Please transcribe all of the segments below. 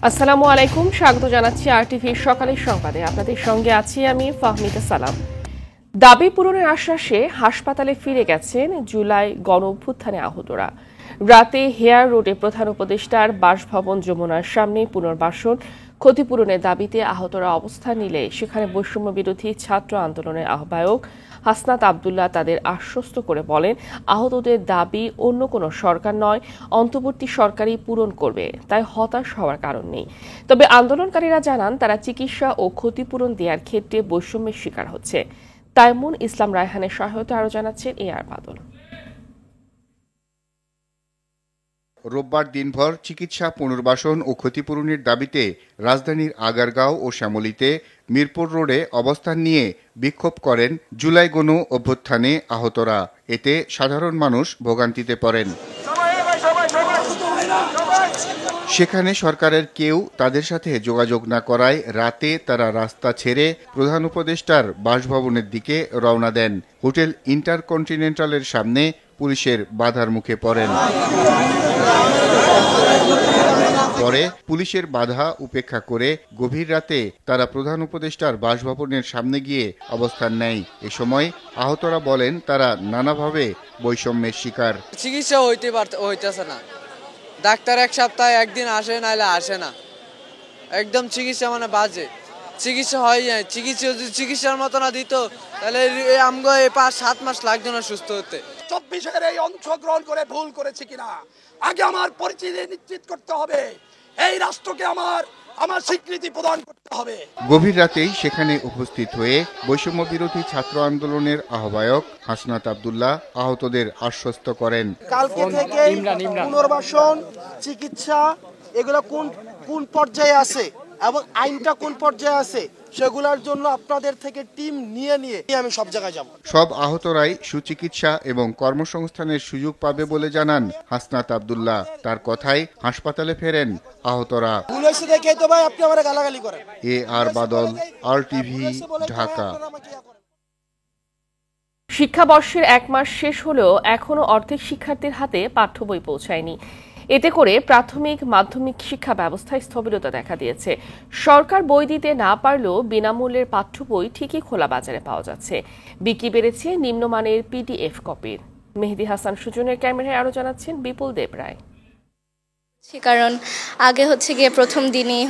আসসালামু আলাইকুম, স্বাগত জানাচ্ছি আরটিভির সকালের সংবাদে। আপনাদের সঙ্গে আছি আমি ফাহমিদা সালাম। দাবি পূরণের আশ্বাসে হাসপাতালে ফিরে গেছেন জুলাই গণ অভ্যুত্থানে আহতরা। রাতে হেয়ার রোডে প্রধান উপদেষ্টার বাসভবন যমুনার সামনে পুনর্বাসন ক্ষতিপূরণের দাবিতে আহতরা অবস্থান নিলে সেখানে বৈষম্য বিরোধী ছাত্র আন্দোলনের আহ্বায়ক হাসনাত আবদুল্লাহ তাদের আশ্বস্ত করে বলেন, আহতদের দাবি অন্য কোনো সরকার নয়, অন্তর্বর্তী সরকারই পূরণ করবে, তাই হতাশ হওয়ার কারণ নেই। তবে আন্দোলনকারীরা জানান তারা চিকিৎসা ও ক্ষতিপূরণ দেওয়ার ক্ষেত্রে বৈষম্যের শিকার হচ্ছে। তাইমুন ইসলাম রায়হানের সহায়তা আরও জানাচ্ছেন এআর বাদল। রোববার দিনভর চিকিৎসা পুনর্বাসন ও ক্ষতিপূরণের দাবিতে রাজধানীর আগারগাঁও ও শ্যামলীতে মিরপুর রোডে অবস্থান নিয়ে বিক্ষোভ করেন জুলাই গণ অভ্যুত্থানে আহতরা। এতে সাধারণ মানুষ ভোগান্তিতে পড়েন। সেখানে সরকারের কেউ তাদের সাথে যোগাযোগ না করায় রাতে তারা রাস্তা ছেড়ে প্রধান উপদেষ্টার বাসভবনের দিকে রওনা দেন। হোটেল ইন্টারকন্টিনেন্টালের সামনে পুলিশের বাধার মুখে পড়েন। পরে পুলিশের বাধা উপেক্ষা করে গভীর রাতে তারা প্রধান উপদেষ্টার বাসভবনের সামনে গিয়ে অবস্থান নেয়। এ সময় আহতরা বলেন তারা নানাভাবে বৈষম্যের শিকার। চিকিৎসা হইতেছে না, ডাক্তার এক সপ্তাহে একদিন আসে, নাইলে আসে না। একদম চিকিৎসা মানে বাজে, চিকিৎসা হয় যায়। চিকিৎসার মতো না দিত তাহলে আমগো 5-7 মাস লাগতো না সুস্থ হতে। 24-এর এই অংশগ্রহণ করে ভুল করেছে কিনা আগে আমার পরিচিতি নিশ্চিত করতে হবে। এই রাষ্ট্রকে আমার স্বীকৃতি প্রদান করতে হবে। গভীর রাতেই সেখানে উপস্থিত হয়ে বৈষম্য বিরোধী ছাত্র আন্দোলনের আহ্বায়ক হাসনাত আবদুল্লাহ আহতদের আশ্বস্ত করেন, কালকে থেকে পুনর্বাসন চিকিৎসা এগুলো কোন পর্যায়ে আছে এবং আইনটা কোন পর্যায়ে আছে সেগুলোর জন্য আপনাদের থেকে টিম নিয়ে আমি সব জায়গায় যাব। সব আহতরাই সুচিকিৎসা এবং কর্মসংস্থানের সুযোগ পাবে বলে জানান হাসনাত আবদুল্লাহ। তার কথায় হাসপাতালে ফেরেন আহতরা। দেখেই তো ভাই আপনি আমারে গালাগালি করেন। এআর বাদল, আরটিভি, ঢাকা। শিক্ষাবর্ষের 1 মাস শেষ হলেও এখনও অর্ধেক শিক্ষার্থীর হাতে পাঠ্য বই পৌঁছায়নি। এতে করে প্রাথমিক মাধ্যমিক শিক্ষা ব্যবস্থায় স্থবিরতা দেখা দিয়েছে। সরকার বই দিতে না পারলেও বিনামূল্যের পাঠ্য বই ঠিকই খোলা বাজারে পাওয়া যাচ্ছে। বিক্রি বেড়েছে নিম্নমানের পিডিএফ কপির। মেহেদি হাসান সুজনের ক্যামেরায় আরও জানাচ্ছেন বিপুল দেবরায়। কারণ আগে গিয়ে প্রথম দিনেই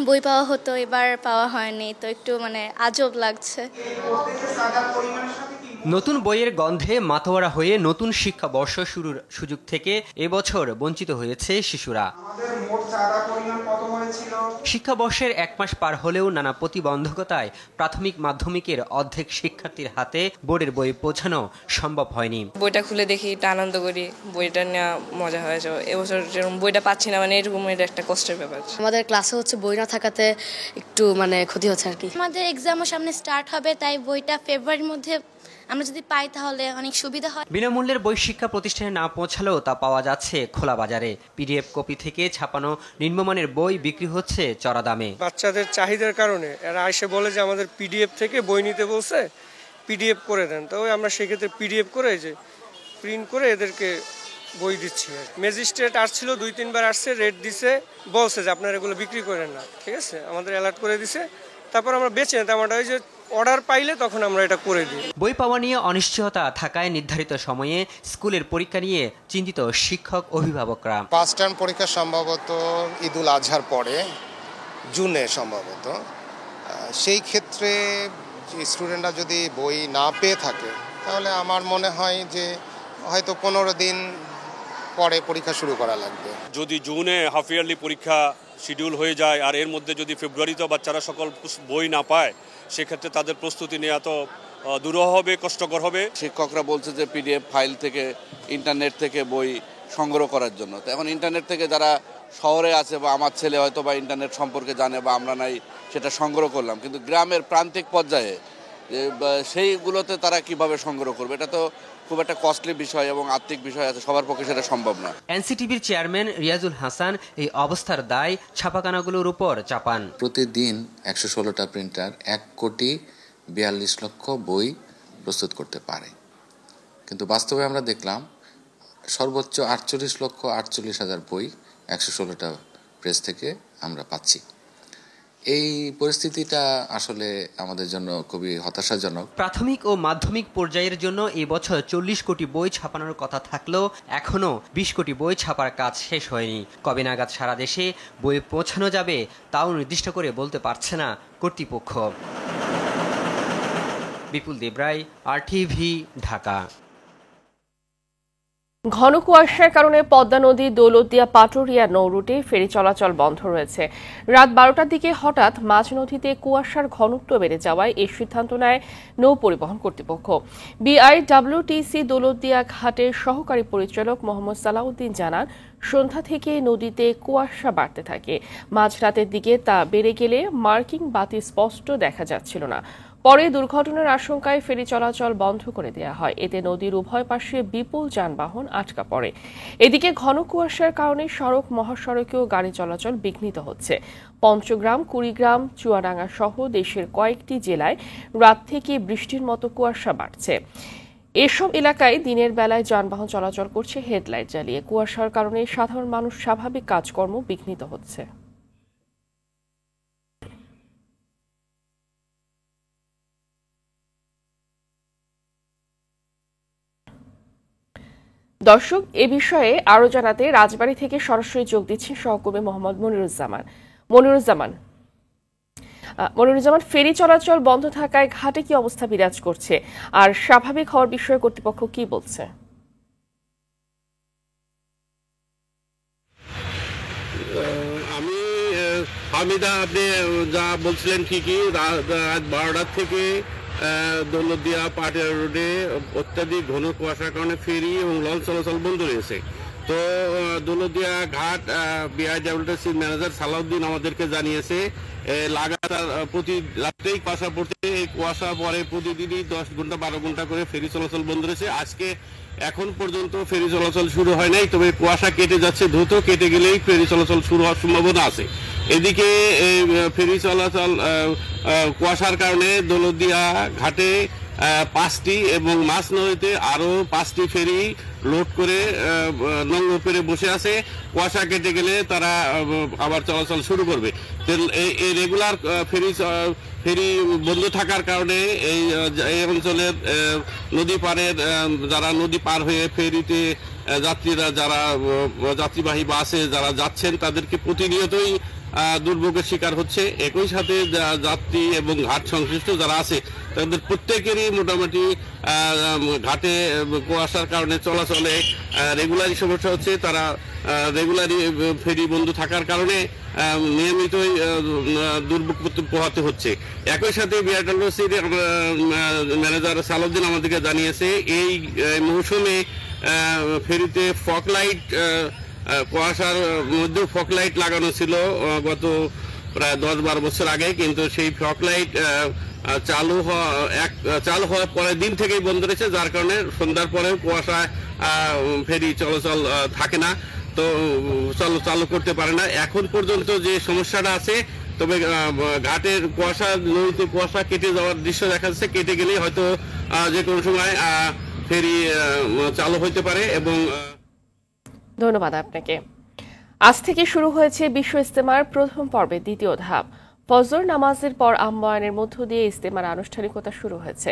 বই পাওয়া হতো, এবার পাওয়া হয়নি, তো একটু আজব লাগছে। নতুন বইয়ের গন্ধে মাতোয়ারা হয়ে নতুন শিক্ষাবর্ষ শুরুর সুযোগ থেকে এবছর বঞ্চিত হয়েছে শিশুরা। শিক্ষাবর্ষের 1 মাস পার হলেও নানা প্রতিবন্ধকতায় প্রাথমিক মাধ্যমিকের অর্ধেক শিক্ষার্থীর হাতে বোর্ডের বই পৌঁছানো সম্ভব হয়নি। বইটা খুলে দেখি, একটু আনন্দ করি, বইটা নেওয়া মজা হয়েছে। এবছর যেরকম বইটা পাচ্ছি না, এরকম একটা কষ্টের ব্যাপার। আমাদের ক্লাসে বই না থাকাতে একটু ক্ষতি হচ্ছে আর কি। আমাদের এক্সামও সামনে স্টার্ট হবে, তাই বইটা ফেব্রুয়ারির মধ্যে আমরা যদি পাই তাহলে অনেক সুবিধা হয়। বিনামূল্যের বই শিক্ষা প্রতিষ্ঠানে না পৌঁছালেও তা পাওয়া যাচ্ছে খোলা বাজারে। পিডিএফ কপি থেকে ছাপানো নিম্নমানের বই বিক্রি হচ্ছে চড়া দামে। বাচ্চাদের চাহিদার কারণে এরা এসে বলে যে আমাদের পিডিএফ থেকে বই নিতে বলছে, পিডিএফ করে দেন। তো আমরা সেক্ষেত্রে পিডিএফ করে যে প্রিন্ট করে এদেরকে বই দিচ্ছি। ম্যাজিস্ট্রেট আসছিল 2-3 বার আসছে, রেট দিছে, বলছে যে আপনারা এগুলো বিক্রি করেন না, ঠিক আছে, আমাদের অ্যালার্ট করে দিছে। তারপর আমরা বেচে নিতাম, ওই যে অর্ডার পাইলে তখন আমরা এটা করে দিই। বই পাওয়া নিয়ে অনিশ্চয়তা থাকায় নির্ধারিত সময়ে স্কুলের পরীক্ষা নিয়ে চিন্তিত শিক্ষক অভিভাবকরা। ফার্স্ট টার্ম পরীক্ষা সম্ভবত ঈদুল আজহার পরে জুনে সম্ভবত। সেই ক্ষেত্রে স্টুডেন্টরা যদি বই না পেয়ে থাকে তাহলে আমার মনে হয় যে হয়তো 15 দিন পরে পরীক্ষা শুরু করা লাগবে। যদি জুনে হাফ ইয়ারলি পরীক্ষা শিডিউল হয়ে যায় আর এর মধ্যে যদি ফেব্রুয়ারিতে বাচ্চারা সকল বই না পায়, সেক্ষেত্রে তাদের প্রস্তুতি নেওয়া তো দুরূহ হবে, কষ্টকর হবে। শিক্ষকরা বলছে যে পিডিএফ ফাইল থেকে, ইন্টারনেট থেকে বই সংগ্রহ করার জন্য। তো এখন ইন্টারনেট থেকে যারা শহরে আছে বা আমার ছেলে হয়তো বা ইন্টারনেট সম্পর্কে জানে বা আমরা নাই, সেটা সংগ্রহ করলাম, কিন্তু গ্রামের প্রান্তিক পর্যায়ে সেইগুলোতে তারা কিভাবে সংগ্রহ করবে, এটা তো খুব একটা কস্টলি বিষয় এবং আর্থিক বিষয় আছে, সবার পক্ষে সেটা সম্ভব না। এনসিটিভির চেয়ারম্যান রিয়াজুল হাসান এই অবস্থার দায় ছাপাখানাগুলোর উপর চাপান। প্রতিদিন 116টা প্রিন্টার 1,42,00,000 বই প্রস্তুত করতে পারে, কিন্তু বাস্তবে আমরা দেখলাম সর্বোচ্চ 48,48,000 বই 116টা প্রেস থেকে আমরা পাচ্ছি। এই পরিস্থিতিটা আসলে আমাদের জন্য খুবই হতাশাজনক। প্রাথমিক ও মাধ্যমিক পর্যায়ের জন্য এই বছর 40 কোটি বই ছাপানোর কথা থাকলেও এখনও 20 কোটি বই ছাপার কাজ শেষ হয়নি। কবে নাগাদ সারা দেশে বই পৌঁছানো যাবে তাও নির্দিষ্ট করে বলতে পারছে না কর্তৃপক্ষ। বিপুল দেবরায়, RTV, ঢাকা। ঘন কুয়াশার কারণে পদ্মা নদী দৌলতদিয়া পাটুরিয়া নৌ রুটে ফেরি চলাচল বন্ধ রয়েছে। রাত 12টার দিকে হঠাৎ মাঝ নদীতে কুয়াশার ঘনত্ব বেড়ে যাওয়ায় এই সিদ্ধান্ত নেয় নৌ পরিবহন কর্তৃপক্ষ। BIWTC দৌলতদিয়া ঘাটের সহকারী পরিচালক মোহাম্মদ সালাউদ্দিন জানান, সন্ধ্যা থেকে নদীতে কুয়াশা বাড়তে থাকে। মাঝরাতের দিকে তা বেড়ে গেলে মার্কিং বাতি স্পষ্ট দেখা যাচ্ছিল না। পরে দুর্ঘটনার আশঙ্কায় ফেরি চলাচল বন্ধ করে দেওয়া হয়। এতে নদীর উভয় পাশে বিপুল যানবাহন আটকা পড়ে। এদিকে ঘন কুয়াশার কারণে সড়ক মহাসড়কেও গাড়ি চলাচল বিঘ্নিত হচ্ছে। পঞ্চগ্রাম, কুড়িগ্রাম, চুয়াডাঙ্গা সহ দেশের কয়েকটি জেলায় রাত থেকে বৃষ্টির মতো কুয়াশা বাড়ছে। এসব এলাকায় দিনের বেলায় যানবাহন চলাচল করছে হেডলাইট জ্বালিয়ে। কুয়াশার কারণে সাধারণ মানুষ স্বাভাবিক কাজকর্ম বিঘ্নিত হচ্ছে। দর্শক, এ বিষয়ে আরো জানাতে রাজবাড়ী থেকে সরাসরি যোগ দিচ্ছেন সহকর্মী মোহাম্মদ মনিরুজ্জামান, ফেরি চলাচল বন্ধ থাকায় ঘাটে কি অবস্থা বিরাজ করছে, আর স্বাভাবিক হওয়ার বিষয়ে কর্তৃপক্ষ কি বলছে? হামিদা, আপনি যা বলছিলেন ঠিকই। রাত 12টার থেকে দৌলতদিয়া পাটিয়া রোডে অত্যাধিক ঘন কুয়াশার কারণে ফেরি এবং লঞ্চ চলাচল বন্ধ রয়েছে। তো দৌলতদিয়া ঘাট BIWTC ম্যানেজার সালাউদ্দিন আমাদেরকে জানিয়েছে লাগাতার প্রতি রাত্রেই কুয়াশা পড়তে, এই কুয়াশা পরে প্রতিদিনই 10 ঘন্টা 12 ঘন্টা করে ফেরি চলাচল বন্ধ রয়েছে। আজকে এখন পর্যন্ত ফেরি চলাচল শুরু হয় নাই, তবে কুয়াশা কেটে যাচ্ছে, দ্রুত কেটে গেলেই ফেরি চলাচল শুরু হওয়ার সম্ভাবনা আছে। এদিকে ফেরি চলাচল কুয়াশার কারণে দৌলতদিয়া ঘাটে 5টি এবং মাছ নদীতে আরো 5টি ফেরি লোড করে নঙ্গ পেরে বসে আছে। কুয়াশা কেটে গেলে তারা আবার চলাচল শুরু করবে। এই রেগুলার ফেরি বন্ধ থাকার কারণে এই অঞ্চলের নদী পারের যারা নদী পার হয়ে ফেরিতে যাত্রীরা, যারা যাত্রীবাহী বাসে যারা যাচ্ছেন, তাদেরকে প্রতিনিয়তই দুর্ভোগের শিকার হচ্ছে। একই সাথে যাত্রী এবং ঘাট সংশ্লিষ্ট যারা আছে তাদের প্রত্যেকেরই মোটামুটি ঘাটে কুয়াশার কারণে চলাচলে রেগুলারই সমস্যা হচ্ছে। তারা রেগুলারই ফেরি বন্ধ থাকার কারণে নিয়মিতই দুর্ভোগ পোহাতে হচ্ছে। একই সাথে BIWTC ম্যানেজার সালাউদ্দিন আমাদেরকে জানিয়েছে এই মৌসুমে ফেরিতে ফগ লাইট, কুয়াশার মধ্যে ফগ লাইট লাগানো ছিল গত প্রায় 10-12 বছর আগে, কিন্তু সেই ফগ লাইট চালু হওয়ার পরের দিন থেকেই বন্ধ রয়েছে, যার কারণে সন্ধ্যার পরেও কুয়াশায় ফেরি চলাচল থাকে না, তো চালু করতে পারে না। এখন পর্যন্ত যে সমস্যাটা আছে, তবে ঘাটের কুয়াশা, নদীতে কুয়াশা কেটে যাওয়ার দৃশ্য দেখা যাচ্ছে। কেটে গেলেই হয়তো যে কোনো সময় ফেরি চালু হতে পারে। এবং ধন্যবাদ আপনাকে। আজ থেকে শুরু হয়েছে বিশ্ব ইজতেমার প্রথম পর্বের দ্বিতীয় ধাপ। ফজর নামাজের পর আহ্বানের মধ্য দিয়ে ইজতেমার আনুষ্ঠানিকতা শুরু হয়েছে।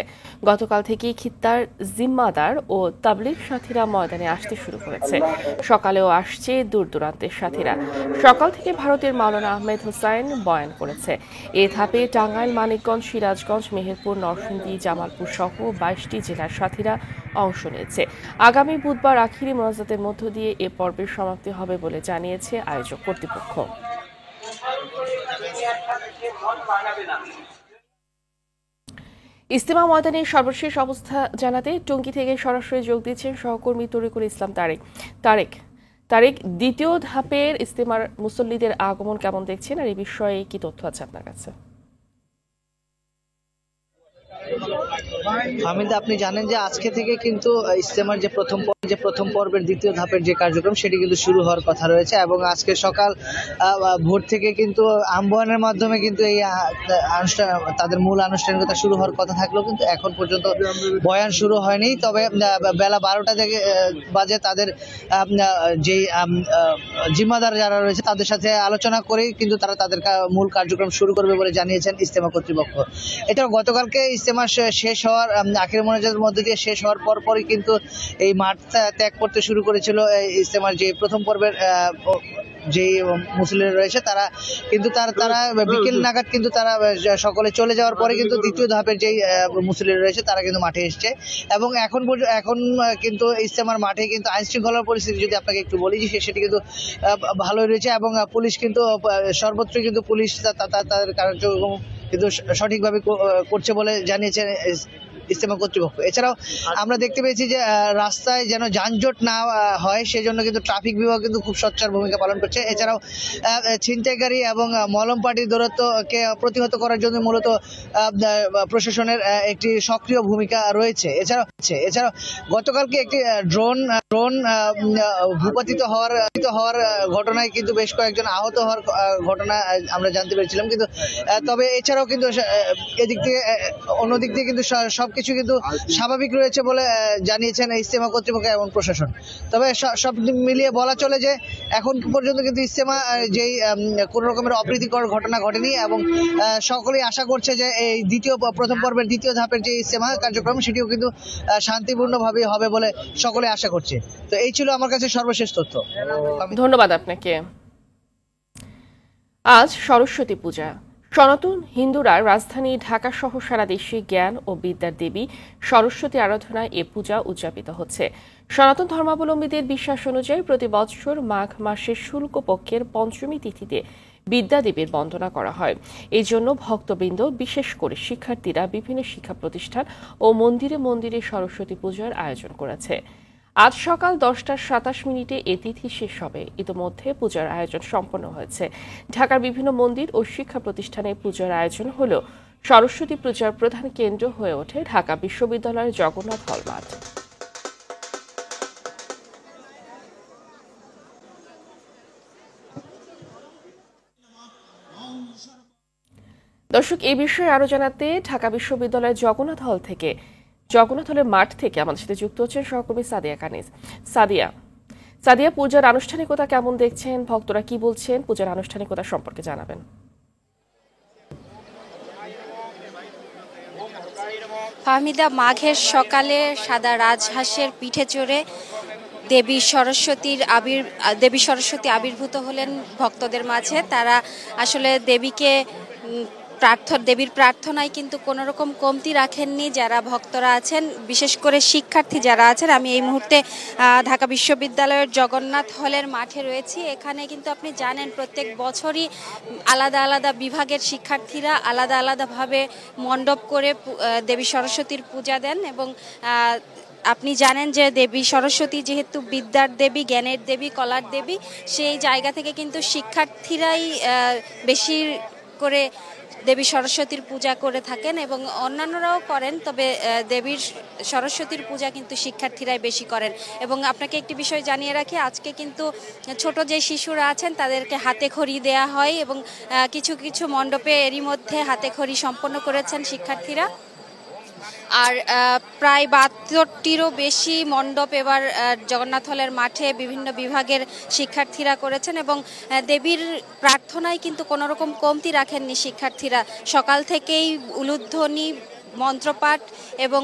গতকাল থেকেই খিত্তার জিম্মাদার ও তাবলিগ সাথীরা ময়দানে আসতে শুরু করেছে। সকালেও আসছে দূর দূরান্তের সাথীরা। সকাল থেকে ভারতের মাওলানা আহমেদ হোসাইন বয়ান করেছে। এ ধাপে টাঙ্গাইল, মানিকগঞ্জ, সিরাজগঞ্জ, মেহেরপুর, নরসিংদী, জামালপুর সহ 22টি জেলার সাথীরা অংশ নিয়েছে। আগামী বুধবার আখিরি মোনাজাতের মধ্য দিয়ে এ পর্বের সমাপ্তি হবে বলে জানিয়েছে আয়োজক কর্তৃপক্ষ। ইজতেমা ময়দানের সর্বশেষ অবস্থা জানাতে টঙ্গী থেকে সরাসরি যোগ দিচ্ছেন সহকর্মী তরিকুল ইসলাম তারেক। দ্বিতীয় ধাপের ইজতেমার মুসল্লিদের আগমন কেমন দেখছেন, আর এই বিষয়ে কি তথ্য আছে আপনার কাছে? হামিদা, আপনি জানেন যে আজকে থেকে কিন্তু ইজতেমার যে প্রথম পর্বের দ্বিতীয় ধাপের যে কার্যক্রম সেটি কিন্তু শুরু হওয়ার কথা রয়েছে এবং আজকে সকাল ভোর থেকে কিন্তু আহ্বানের মাধ্যমে কিন্তু এই অনুষ্ঠান তাদের মূল আনুষ্ঠানিকতা শুরু হওয়ার কথা থাকলেও কিন্তু এখন পর্যন্ত বয়ান শুরু হয়নি। তবে বেলা 12টা থেকে বাজে তাদের যে জিম্মাদার যারা রয়েছে তাদের সাথে আলোচনা করেই কিন্তু তারা তাদের মূল কার্যক্রম শুরু করবে বলে জানিয়েছেন ইজতেমা কর্তৃপক্ষ। এছাড়াও গতকালকে ইজতেমা শেষ হওয়ার আখির মোনাজাতের মধ্যে দিয়ে শেষ হওয়ার পরপরই কিন্তু এই মাঠ ত্যাগ করতে শুরু করেছিল ইজতেমার যে প্রথম পর্বের যে মুসল্লিরা রয়েছে তারা কিন্তু তারা বিকেল নাগাদ কিন্তু তারা সকলে চলে যাওয়ার পরে কিন্তু দ্বিতীয় ধাপের যেই মুসল্লিরা রয়েছে তারা কিন্তু মাঠে এসছে এবং এখন কিন্তু ইজতেমার মাঠে কিন্তু আইন শৃঙ্খলার পরিস্থিতি যদি আপনাকে একটু বলি যে সেটি কিন্তু ভালোই রয়েছে এবং পুলিশ কিন্তু সর্বত্র কিন্তু পুলিশ তাদের কার্যক্রম কিন্তু সঠিকভাবে করছে বলে জানিয়েছেন ইজতেমা কর্তৃপক্ষ। এছাড়াও আমরা দেখতে পেয়েছি যে রাস্তায় যেন যানজট না হয় সেজন্য কিন্তু ট্রাফিক বিভাগ কিন্তু খুব সোচ্চার ভূমিকা পালন করছে। এছাড়াও ছিনতাইকারী এবং মলম পার্টির দৌরাত্ম্যকে প্রতিহত করার জন্য মূলত প্রশাসনের একটি সক্রিয় ভূমিকা রয়েছে। এছাড়াও গতকালকে একটি ড্রোন ভূপাতিত হওয়ার ঘটনায় কিন্তু বেশ কয়েকজন আহত হওয়ার ঘটনা আমরা জানতে পেরেছিলাম। কিন্তু তবে এছাড়াও কিন্তু এদিক থেকে অন্যদিক থেকে কিন্তু সবকিছু কিন্তু স্বাভাবিক রয়েছে বলে জানিয়েছেন ইজতেমা কর্তৃপক্ষ এবং প্রশাসন। তবে সব মিলিয়ে বলা চলে যে এখন পর্যন্ত কিন্তু ইজতেমা যেই কোন রকমের অপ্রীতিকর ঘটনা ঘটেনি এবং সকলেই আশা করছে যে এই প্রথম পর্বের দ্বিতীয় ধাপের যে ইজতেমা কার্যক্রম সেটিও কিন্তু শান্তিপূর্ণভাবে হবে বলে সকলে আশা করছে। তো এই ছিল আমার কাছে সর্বশেষ তথ্য। ধন্যবাদ আপনাকে। আজ সরস্বতী পূজা। সনাতন হিন্দুরা রাজধানী ঢাকা সহ সারা দেশে জ্ঞান ও বিদ্যার দেবী সরস্বতী আরাধনায় এ পূজা উদযাপিত হচ্ছে। সনাতন ধর্মাবলম্বীদের বিশ্বাস অনুযায়ী প্রতি বছর মাঘ মাসের শুল্ক পক্ষের পঞ্চমী তিথিতে বিদ্যা দেবীর বন্দনা করা হয়। এই জন্য ভক্তবৃন্দ বিশেষ করে শিক্ষার্থীরা বিভিন্ন শিক্ষা প্রতিষ্ঠান ও মন্দিরে মন্দিরে সরস্বতী পূজার আয়োজন করেছে। আজ সকাল 10:27 এ তিথি শেষ হবে। ইতিমধ্যে পূজার আয়োজন সম্পন্ন হয়েছে। ঢাকার বিভিন্ন মন্দির ও শিক্ষা প্রতিষ্ঠানে পূজার আয়োজন হলেও সরস্বতী পূজার প্রধান কেন্দ্র হয়ে ওঠে ঢাকা বিশ্ববিদ্যালয়ের জগন্নাথ হল মাঠ। দর্শক, এই বিষয়ে আরো জানাতে ঢাকা বিশ্ববিদ্যালয়ের জগন্নাথ হলের মাঠ থেকে আমাদের সাথে যুক্ত হচ্ছেন সহকর্মী সাদিয়া কানিজ। সাদিয়া, পূজার আনুষ্ঠানিকতা কেমন দেখছেন? ভক্তরা কি বলছেন? পূজার আনুষ্ঠানিকতা সম্পর্কে জানাবেন। ফাহমিদা, মাঘের সকালে সাদা রাজহাঁসের পিঠে চড়ে দেবী সরস্বতী আবির্ভূত হলেন ভক্তদের মাঝে। তারা আসলে দেবীর প্রার্থনায় কিন্তু কোনো রকম কমতি রাখেননি যারা ভক্তরা আছেন, বিশেষ করে শিক্ষার্থী যারা আছেন। আমি এই মুহূর্তে ঢাকা বিশ্ববিদ্যালয়ের জগন্নাথ হলের মাঠে রয়েছি। এখানে কিন্তু আপনি জানেন প্রত্যেক বছরই আলাদা আলাদা বিভাগের শিক্ষার্থীরা আলাদা আলাদাভাবে মণ্ডপ করে দেবী সরস্বতীর পূজা দেন এবং আপনি জানেন যে দেবী সরস্বতী যেহেতু বিদ্যার দেবী, জ্ঞানের দেবী, কলার দেবী, সেই জায়গা থেকে কিন্তু শিক্ষার্থীরাই বেশি করে দেবী সরস্বতীর পূজা করে থাকেন এবং অন্যান্যরাও করেন, তবে দেবীর সরস্বতীর পূজা কিন্তু শিক্ষার্থীরাই বেশি করেন। এবং আপনাকে একটি বিষয় জানিয়ে রাখি, আজকে কিন্তু ছোট যে শিশুরা আছেন তাদেরকে হাতে খড়ি দেয়া হয় এবং কিছু কিছু মণ্ডপে এরই মধ্যে হাতে খড়ি সম্পন্ন করেছেন শিক্ষার্থীরা। আর প্রায় 72টিরও বেশি মণ্ডপ এবার জগন্নাথ হলের মাঠে বিভিন্ন বিভাগের শিক্ষার্থীরা করেছেন এবং দেবীর প্রার্থনায় কিন্তু কোনো রকম কমতি রাখেননি শিক্ষার্থীরা। সকাল থেকেই উলুধ্বনি, মন্ত্রপাঠ এবং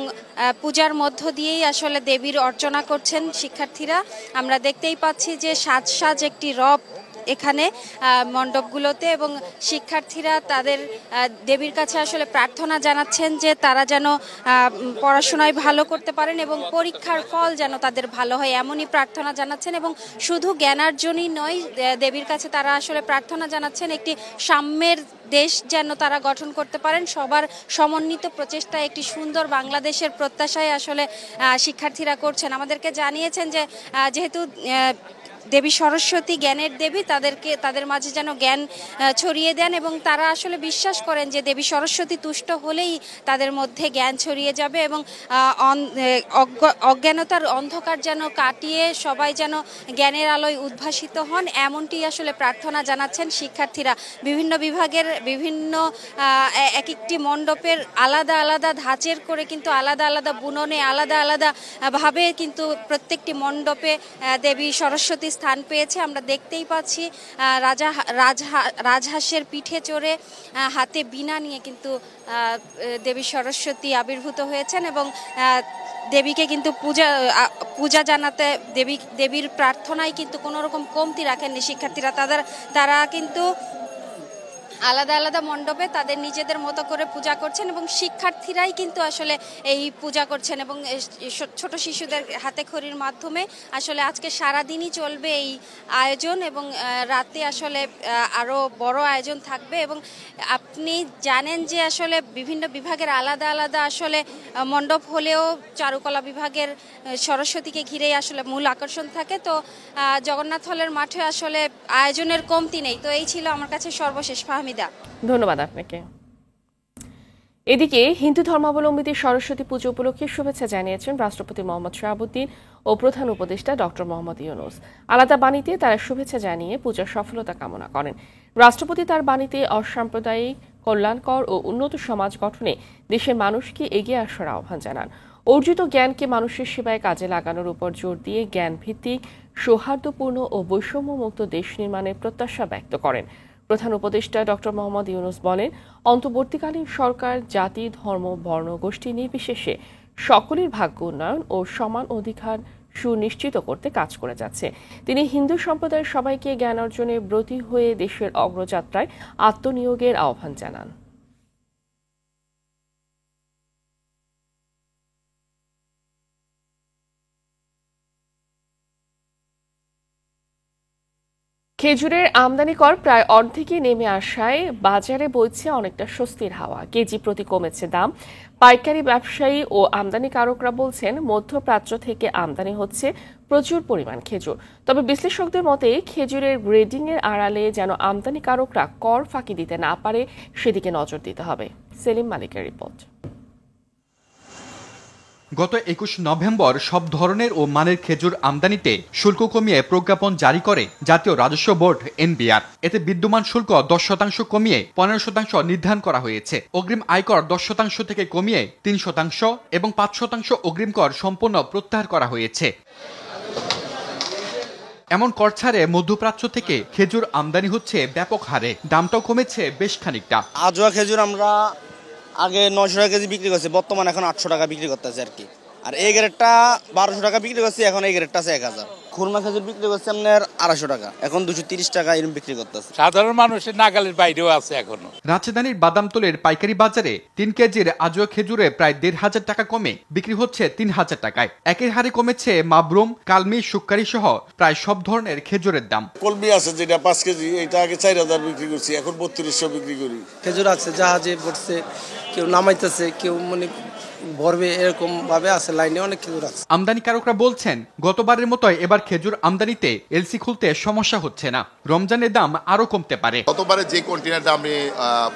পূজার মধ্য দিয়েই আসলে দেবীর অর্চনা করছেন শিক্ষার্থীরা। আমরা দেখতেই পাচ্ছি যে সাজ একটি রব এখানে মণ্ডপগুলোতে এবং শিক্ষার্থীরা তাদের দেবীর কাছে আসলে প্রার্থনা জানাচ্ছেন যে তারা যেন পড়াশোনায় ভালো করতে পারেন এবং পরীক্ষার ফল যেন তাদের ভালো হয়, এমনই প্রার্থনা জানাচ্ছেন। এবং শুধু জ্ঞানার্জনই নয়, দেবীর কাছে তারা আসলে প্রার্থনা জানাচ্ছেন একটি সাম্যের দেশ যেন তারা গঠন করতে পারেন। সবার সমন্বিত প্রচেষ্টায় একটি সুন্দর বাংলাদেশের প্রত্যাশায় আসলে শিক্ষার্থীরা করছেন। আমাদেরকে জানিয়েছেন যে যেহেতু দেবী সরস্বতী জ্ঞানের দেবী, তাদের মাঝে যেন জ্ঞান ছড়িয়ে দেন এবং তারা আসলে বিশ্বাস করেন যে দেবী সরস্বতী তুষ্ট হলেই তাদের মধ্যে জ্ঞান ছড়িয়ে যাবে এবং অজ্ঞানতার অন্ধকার যেন কাটিয়ে সবাই যেন জ্ঞানের আলোয় উদ্ভাসিত হন, এমনটি আসলে প্রার্থনা জানাচ্ছেন শিক্ষার্থীরা। বিভিন্ন বিভাগের বিভিন্ন এক একটি মণ্ডপের আলাদা আলাদা ধাঁচের করে কিন্তু আলাদা আলাদা বুননে আলাদা আলাদা ভাবে কিন্তু প্রত্যেকটি মণ্ডপে দেবী সরস্বতী স্থান পেয়েছে। আমরা দেখতেই পাচ্ছি রাজহাঁসের পিঠে চড়ে হাতে বীণা নিয়ে কিন্তু দেবী সরস্বতী আবির্ভূত হয়েছেন এবং দেবীকে কিন্তু পূজা জানাতে দেবীর প্রার্থনায় কিন্তু কোনো রকম কমতি রাখেননি শিক্ষার্থীরা। তারা কিন্তু আলাদা আলাদা মণ্ডপে তাদের নিজেদের মতো করে পূজা করছেন এবং শিক্ষার্থীরাই কিন্তু আসলে এই পূজা করছেন এবং ছোট শিশুদের হাতে খড়ির মাধ্যমে আসলে আজকে সারাদিনই চলবে এই আয়োজন এবং রাতে আসলে আরও বড় আয়োজন থাকবে। এবং আপনি জানেন যে আসলে বিভিন্ন বিভাগের আলাদা আলাদা আসলে মণ্ডপ হলেও চারুকলা বিভাগের সরস্বতীকে ঘিরেই আসলে মূল আকর্ষণ থাকে। তো জগন্নাথ হলের মাঠে আসলে আয়োজনের কমতি নেই। তো এই ছিল আমার কাছে সর্বশেষ। ধন্যবাদ আপনাকে। এদিকে হিন্দু ধর্মাবলম্বীদের সরস্বতী পুজো উপলক্ষে শুভেচ্ছা জানিয়েছেন রাষ্ট্রপতি মোহাম্মদ শাহাবুদ্দিন ও প্রধান উপদেষ্টা ডক্টর মোহাম্মদ ইউনূস। আলাদা বাণীতে তারা শুভেচ্ছা জানিয়ে পূজার সফলতা কামনা করেন। রাষ্ট্রপতি তার বাণীতে অসাম্প্রদায়িক, কল্যাণকর ও উন্নত সমাজ গঠনে দেশের মানুষকে এগিয়ে আসার আহ্বান জানান। অর্জিত জ্ঞানকে মানুষের সেবায় কাজে লাগানোর উপর জোর দিয়ে জ্ঞান ভিত্তিক, সৌহার্দ্যপূর্ণ ও বৈষম্যমুক্ত দেশ নির্মাণের প্রত্যাশা ব্যক্ত করেন। প্রধান উপদেষ্টা ডক্টর মোহাম্মদ ইউনূস বলেন, অন্তর্বর্তীকালীন সরকার জাতি, ধর্ম, বর্ণ, গোষ্ঠী নির্বিশেষে সকলের ভাগ্য উন্নয়ন ও সমান অধিকার সুনিশ্চিত করতে কাজ করে যাচ্ছে। তিনি হিন্দু সম্প্রদায়ের সবাইকে জ্ঞান অর্জনে ব্রতী হয়ে দেশের অগ্রযাত্রায় আত্মনিয়োগের আহ্বান জানান। খেজুরের আমদানি কর প্রায় অর্ধেকে নেমে আসায় বাজারে বইছে অনেকটা স্বস্তির হাওয়া। কেজি প্রতি কমেছে দাম। পাইকারি ব্যবসায়ী ও আমদানিকারকরা বলছেন, মধ্যপ্রাচ্য থেকে আমদানি হচ্ছে প্রচুর পরিমাণ খেজুর। তবে বিশ্লেষকদের মতে খেজুরের গ্রেডিং এর আড়ালে যেন আমদানিকারকরা কর ফাঁকি দিতে না পারে সেদিকে নজর দিতে হবে। সেলিম মালিকের রিপোর্ট। গত ২১ নভেম্বর সব ধরনের ও মানের খেজুর আমদানিতে শুল্ক কমিয়ে প্রজ্ঞাপন জারি করে জাতীয় রাজস্ব বোর্ড এনবিআর। এতে বিদ্যমান শুল্ক 10% কমিয়ে 15% নির্ধারণ করা হয়েছে। অগ্রিম আয়কর 10% থেকে কমিয়ে 3% এবং 5% অগ্রিম কর সম্পূর্ণ প্রত্যাহার করা হয়েছে। এমন কর ছাড়ে মধ্যপ্রাচ্য থেকে খেজুর আমদানি হচ্ছে ব্যাপক হারে। দামটাও কমেছে বেশ খানিকটা। আজোয়া খেজুর আমরা আগে 900 টাকা কেজি বিক্রি করছে, বর্তমানে এখন 800 টাকা বিক্রি করতেছে আর কি। আর এই গ্রেডটা 1200 টাকা বিক্রি করছে, এখন এই গ্রেডটা আছে 1000। খুরমা খেজুর বিক্রি করছে আপনার 250 টাকা, এখন 230 টাকা এরকম বিক্রি করতেছে। সাধারণ মানুষের নাগালের বাইরেও আছে এখনো। রাজধানীর বাদামতলের পাইকারি বাজারে 3 কেজির আজোয়া খেজুরে প্রায় 1500 টাকা কমে বিক্রি হচ্ছে 3000 টাকায়। একই হারে কমেছে মাবরুম, কালমি, শুক্কারি সহ প্রায় সব ধরনের খেজুরের দাম। কলমি আছে যেটা 5 কেজি, এটা আগে 4000 বিক্রি করছি, এখন 3200 বিক্রি করি। খেজুর আছে জাহাজে পড়ছে, কেউ নামাইতেছে, কেউ মানে ভরবে, এরকম ভাবে আছে লাইনে অনেক খেজুর আছে। আমদানিকারকরা বলছেন, গতবারের মতো এবার খেজুর আমদানিতে এলসি খুলতে সমস্যা হচ্ছে না। রমজানের দাম আরো কমতে পারে। গতবারে যে কন্টেনার দামে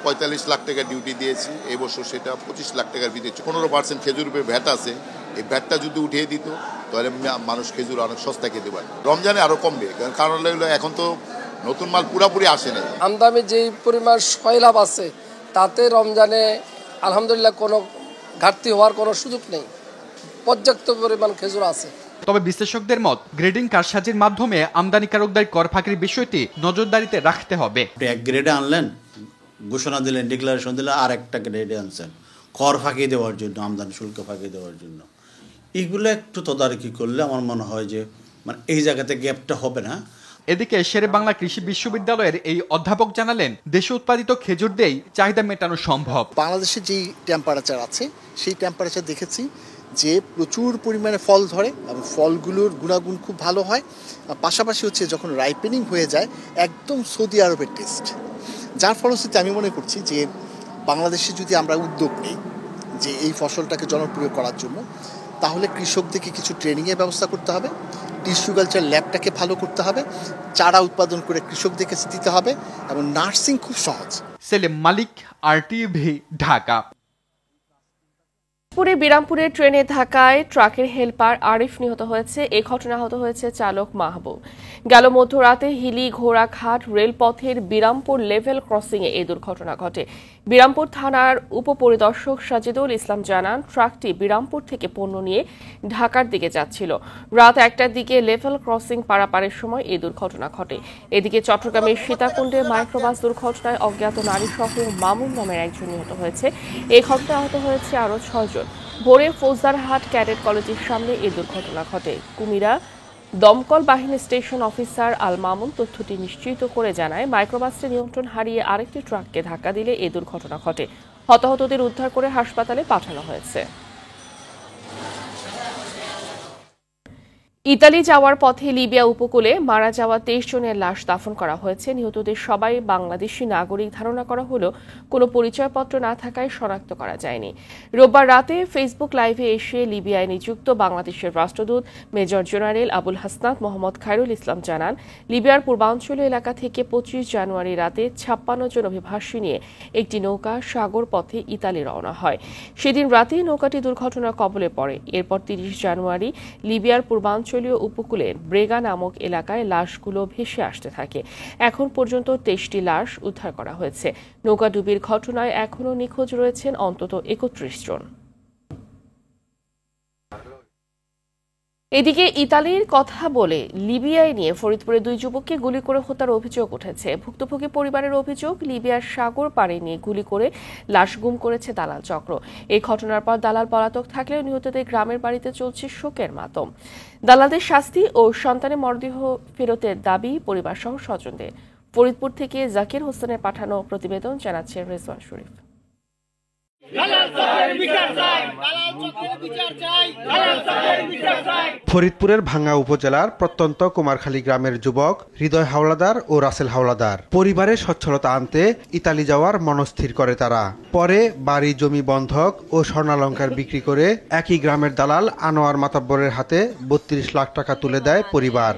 45 লাখ টাকা ডিউটি দিয়েছি, এই বছর সেটা 25 লাখ টাকার ভিতরে 15% খেজুর উপরে ভ্যাট আছে। এই ভ্যাটটা যদি উঠিয়ে দিত তাহলে মানুষ খেজুর অনেক সস্তা খেতে পারে। রমজানে আরো কমবে, কারণ এখন তো নতুন মাল পুরাপুরি আসে না। আমদানি যেই পরিমাণ সয়লাভ আছে তাতে রমজানে আলহামদুলিল্লাহ কোনো ঘাটতি হওয়ার কোনো সুযোগ নেই, পর্যাপ্ত পরিমাণ খেজুর আছে। তবে বিশ্লেষকদের মত, গ্রেডিং কারসাজির মাধ্যমে আমদানিকারকদের কর ফাঁকির বিষয়টি নজরদারিতে রাখতে হবে। এক গ্রেডে আনলেন, ঘোষণা দিলেন, ডিক্লারেশন দিলেন, আর একটা গ্রেডে আনছেন কর ফাঁকি দেওয়ার জন্য, আমদানি শুল্ক ফাঁকি দেওয়ার জন্য। এইগুলো একটু তদারকি করলে আমার মনে হয় যে মানে এই জায়গাতে গ্যাপটা হবে না। এদিকে শেরে বাংলা কৃষি বিশ্ববিদ্যালয়ের এই অধ্যাপক জানালেন, দেশে উৎপাদিত খেজুর দিয়েই চাহিদা মেটানো সম্ভব। বাংলাদেশে যেই টেম্পারেচার আছে সেই টেম্পারেচার দেখেছি যে প্রচুর পরিমাণে ফল ধরে এবং ফলগুলোর গুণাগুণ খুব ভালো হয়। পাশাপাশি হচ্ছে যখন রাইপেনিং হয়ে যায় একদম সৌদি আরবের টেস্ট, যার ফলশ্রুতিতে আমি মনে করছি যে বাংলাদেশে যদি আমরা উদ্যোগ নিই যে এই ফসলটাকে জনপ্রিয় করার জন্য, তাহলে কৃষকদেরকে কিছু ট্রেনিংয়ের ব্যবস্থা করতে হবে, টিস্যু কালচার ল্যাবটাকে ভালো করতে হবে, চারা উৎপাদন করে কৃষকদেরকে দিতে হবে, এবং নার্সিং খুব সহজ। সেলিম মালিক, RTV, ঢাকা। বিরামপুরে ট্রেনে ধাক্কায় ট্রাকের হেলপার আরিফ নিহত হয়েছে। এই ঘটনা আহত হয়েছে চালক মাহবুব। গেল মধ্যরাতে হিলি ঘোড়াঘাট রেলপথের বিরামপুর লেভেল ক্রসিংয়ে এই দুর্ঘটনা ঘটে। বিরামপুর থানার উপপরিদর্শক সাজিদুল ইসলাম জানান, ট্রাকটি বিরামপুর থেকে পণ্য নিয়ে ঢাকার দিকে যাচ্ছিল। রাত 1টার দিকে লেভেল ক্রসিং পারাপারের সময় এই দুর্ঘটনা ঘটে। এদিকে চট্টগ্রামের সীতাকুণ্ডে মাইক্রোবাস দুর্ঘটনায় অজ্ঞাত নারীসহ মামুন নামের একজন নিহত হয়েছে। এই ঘটনায় আহত হয়েছে আরও 6 জন। ভোরে ফৌজদারহাট ক্যাডেট কলেজের সামনে এই দুর্ঘটনা ঘটে। কুমিরা দমকল বাহিনী স্টেশন অফিসার আল মামুন তথ্যটি নিশ্চিত করে জানায়, মাইক্রোবাসটি নিয়ন্ত্রণ হারিয়ে আরেকটি ট্রাককে ধাক্কা দিলে এই দুর্ঘটনা ঘটে। হতাহতদের উদ্ধার করে হাসপাতালে পাঠানো হয়েছে। ইতালি যাওয়ার পথে লিবিয়া উপকূলে মারা যাওয়া 23 জনের লাশ দাফন করা হয়েছে। নিহতদের সবাই বাংলাদেশি নাগরিক ধারণা করা হলেও কোনো পরিচয়পত্র না থাকায় শনাক্ত করা যায়নি। রোববার রাতে ফেসবুক লাইভে এসে লিবিয়ায় নিযুক্ত বাংলাদেশের রাষ্ট্রদূত মেজর জেনারেল আবুল হাসনাত মোহাম্মদ খায়রুল ইসলাম জানান, লিবিয়ার পূর্বাঞ্চলীয় এলাকা থেকে 25 জানুয়ারি রাতে 56 জন অভিবাসী নিয়ে একটি নৌকা সাগর পথে ইতালি রওনা হয়। সেদিন রাতেই নৌকাটি দুর্ঘটনার কবলে পড়ে। এরপর 30 জানুয়ারি লিবিয়ার পূর্বাঞ্চলীয় উপকূলে ব্রেগা নামক এলাকায় লাশগুলো ভেসে আসতে থাকে। এখন পর্যন্ত 23টি লাশ উদ্ধার করা হয়েছে। নৌকাডুবির ঘটনায় এখনও নিখোঁজ রয়েছেন অন্তত 31 জন। এদিকে ইতালির কথা বলে লিবিয়ায় নিয়ে ফরিদপুরে 2 যুবককে গুলি করে হত্যার অভিযোগ উঠেছে। ভুক্তভোগী পরিবারের অভিযোগ, লিবিয়ার সাগর পাড়ে নিয়ে গুলি করে লাশ গুম করেছে দালাল চক্র। এই ঘটনার পর দালাল পলাতক থাকলেও নিহতদের গ্রামের বাড়িতে চলছে শোকের মাতম। দালালদের শাস্তি ও সন্তানের মরদেহ ফেরতের দাবি পরিবার সহ স্বজনদের। ফরিদপুর থেকে জাকির হোসেনের পাঠানো প্রতিবেদন জানাচ্ছে রেজওয়ান শরীফ। ফরিদপুরের ভাঙ্গা উপজেলার প্রত্যন্ত কুমারখালী গ্রামের যুবক হৃদয় হাওলাদার ও রাসেল হাওলাদার পরিবারের সচ্ছলতা আনতে ইতালি যাওয়ার মনস্থির করে তারা। পরে বাড়ি জমি বন্ধক ও স্বর্ণালংকার বিক্রি করে একই গ্রামের দালাল আনোয়ার মাতাব্বরের হাতে 32 লাখ টাকা তুলে দেয় পরিবার।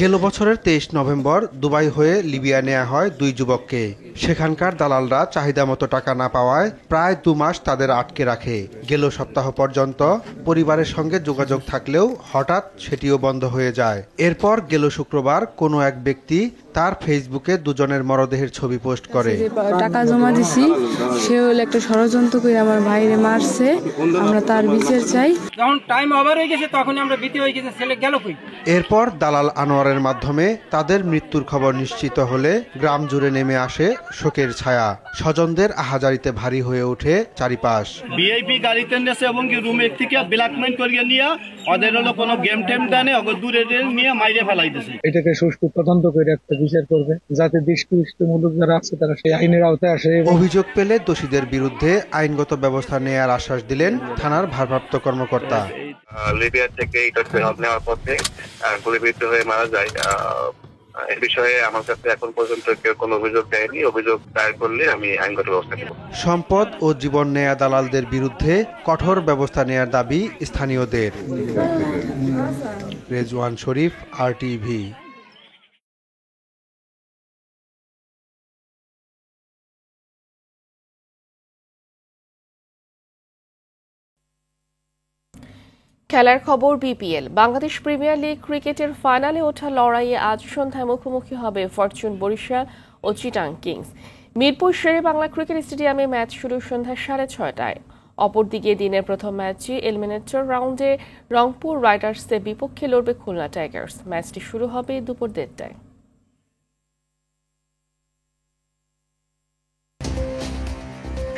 গেল বছরের 23 নভেম্বর দুবাই হয়ে লিবিয়া নেওয়া হয় 2 যুবককে। সেখানকার দালালরা চাহিদা মতো টাকা না পাওয়ায় প্রায় 2 মাস তাদের আটকে রাখে। গেল সপ্তাহ পর্যন্ত পরিবারের সঙ্গে যোগাযোগ থাকলেও হঠাৎ সেটিও বন্ধ হয়ে যায়। এরপর গেল শুক্রবার কোনো এক ব্যক্তি তার ফেসবুকে দুজনের মরদেহের ছবি পোস্ট করে। টাকা জমা দিছি, সে হলো একটা ষড়যন্ত্র করে আমার ভাইরে মারছে, আমরা তার বিচার চাই। যখন টাইম ওভার হয়ে গেছে তখন আমরা ভীতি হয়ে গেছে, ছেলে গেল কই। এরপর দালাল আনোয়ারের মাধ্যমে তাদের মৃত্যুর খবর নিশ্চিত হলে গ্রাম জুড়ে নেমে আসে শোকের ছায়া। স্বজনদের আহাজারিতে ভারী হয়ে ওঠে চারিপাশ। ভিআইপি গাড়িতে নেছে এবং কি রুমে থেকে ব্ল্যাকমেইল করিয়ে নিয়ে ওদের হলো কোনো গেম টেম দেনে ওকে দূরে নিয়ে মাইরে ফেলাইতেছে। এটাকে সুষ্ঠু তদন্ত করে একটা বিচার করবে, যাতে দৃষ্টিমূলক যারা আছে তারা সেই আইনের আওতায় আসে। অভিযোগ পেলে দোষীদের বিরুদ্ধে আইনগত ব্যবস্থা নেওয়ার আশ্বাস দিলেন থানার ভারপ্রাপ্ত কর্মকর্তা। লিবিয়া থেকে ইটালিতে হেল্প নেওয়ার পথে গুলিবিদ্ধ হয়ে মারা যায়। এ বিষয়ে আমার কাছে এখন পর্যন্ত কেউ কোনো অভিযোগ দেয়নি। অভিযোগ দায়ের করলে আমি আইনগত ব্যবস্থা নেব। সম্পদ ও জীবন নেয়া দালালদের বিরুদ্ধে কঠোর ব্যবস্থা নেয়ার দাবি স্থানীয়দের। রেজওয়ান শরীফ, RTV। খেলার খবর BPL। বাংলাদেশ প্রিমিয়ার লিগ ক্রিকেটের ফাইনালে ওঠা লড়াইয়ে আজ সন্ধ্যায় মুখোমুখি হবে ফরচুন বরিশাল ও চিটাং কিংস। মিরপুর শেরে বাংলা ক্রিকেট স্টেডিয়ামে ম্যাচ শুরু সন্ধ্যা 6:30টায়। অপরদিকে দিনের প্রথম ম্যাচে এলিমিনেটর রাউন্ডে রংপুর রাইডার্সের বিপক্ষে লড়বে খুলনা টাইগার্স। ম্যাচটি শুরু হবে দুপুর 1:30টায়।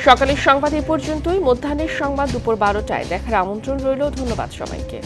সকালের সংবাদ এ পর্যন্তই। মধ্যাহ্নের সংবাদ দুপুর 12টায় দেখার আমন্ত্রণ রইল। ধন্যবাদ সবাইকে।